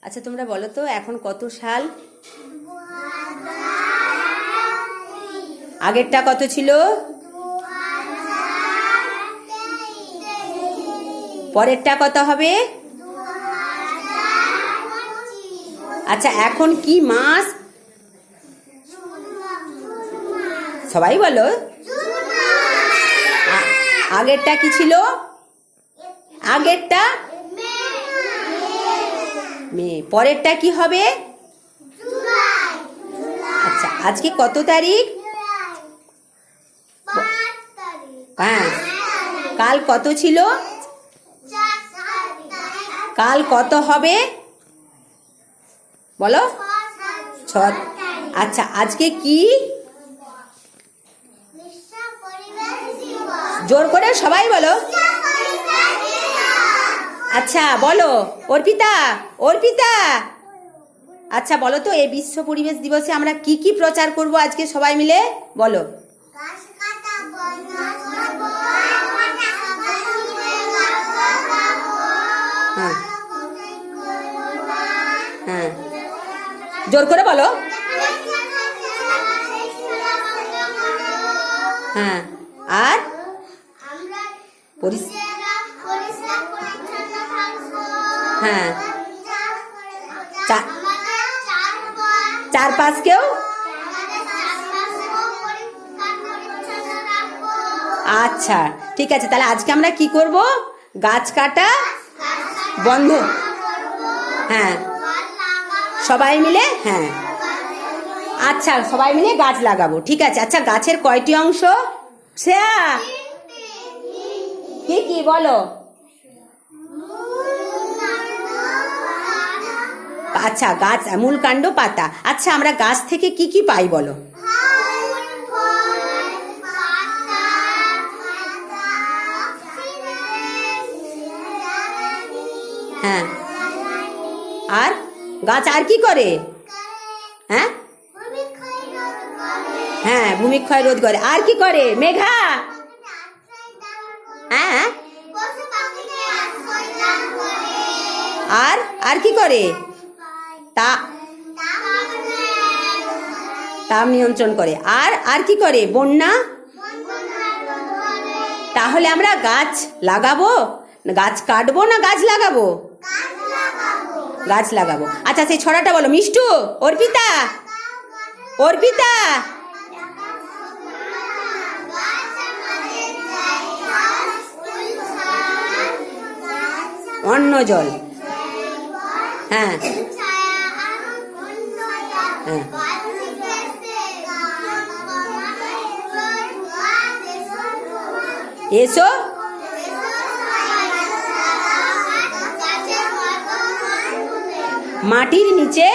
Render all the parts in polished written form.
আচ্ছা তোমরা বলো তো এখন কত সাল? আগেরটা কত ছিল? পরেরটা কত হবে? আচ্ছা এখন কি মাস? সবাই বলো। আগেরটা কি ছিল? আগেরটা মে। পরেরটা কি হবে? আচ্ছা আজকে কত তারিখ? হ্যাঁ, কাল কত ছিল? কাল কত হবে বলো? 6। আচ্ছা আজকে কি? জোর করে সবাই বলো। আচ্ছা বলো অর্পিতা, অর্পিতা আচ্ছা বলো তো এই বিশ্ব পরিবেশ দিবসে আমরা কি কি প্রচার করব আজকে সবাই মিলে বলো? হ্যাঁ হ্যাঁ, জোর করে বলো। হ্যাঁ, আর হ্যাঁ চারপাশকেও। আচ্ছা ঠিক আছে, তাহলে আজকে আমরা কি করব? গাছ কাটা বন্ধ। হ্যাঁ সবাই মিলে। হ্যাঁ আচ্ছা সবাই মিলে গাছ লাগাবো, ঠিক আছে। আচ্ছা গাছের কয়টি অংশ? শ্রেয়া কি কি বলো? আচ্ছা গাছ মূল, কাণ্ড, পাতা। আচ্ছা আমরা গাছ থেকে কি কি পাই বলো? হ্যাঁ, আর গাছ আর কি করে? হ্যাঁ হ্যাঁ, ভূমিক্ষয় রোধ করে। আর কি করে মেঘা? হ্যাঁ, আর আর কি করে? তাপ নিয়ন্ত্রণ করে। আর আর কি করে? বন্যা। তাহলে আমরা গাছ লাগাবো, গাছ কাটবো না গাছ লাগাবো? গাছ লাগাবো। আচ্ছা সেই ছড়াটা বলো মিষ্টু। অর্পিতা, অর্পিতা অন্ন জল। হ্যাঁ হ্যাঁ, এসো মাটির নিচে।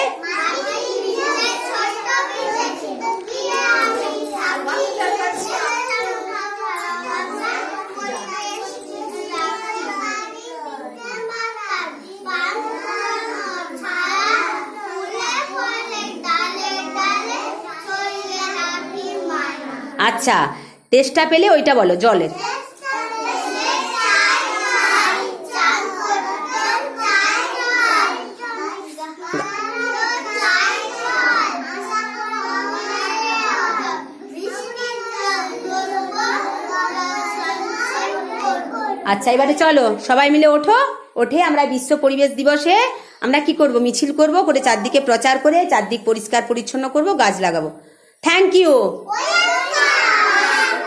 আচ্ছা তেষ্টা পেলে ওইটা বলো জলের। আচ্ছা এবারে চলো সবাই মিলে ওঠো, ওঠে আমরা বিশ্ব পরিবেশ দিবসে আমরা কি করব? মিছিল করব, করে চারদিকে প্রচার করে চারদিক পরিষ্কার পরিচ্ছন্ন করব, গাছ লাগাবো। Thank you.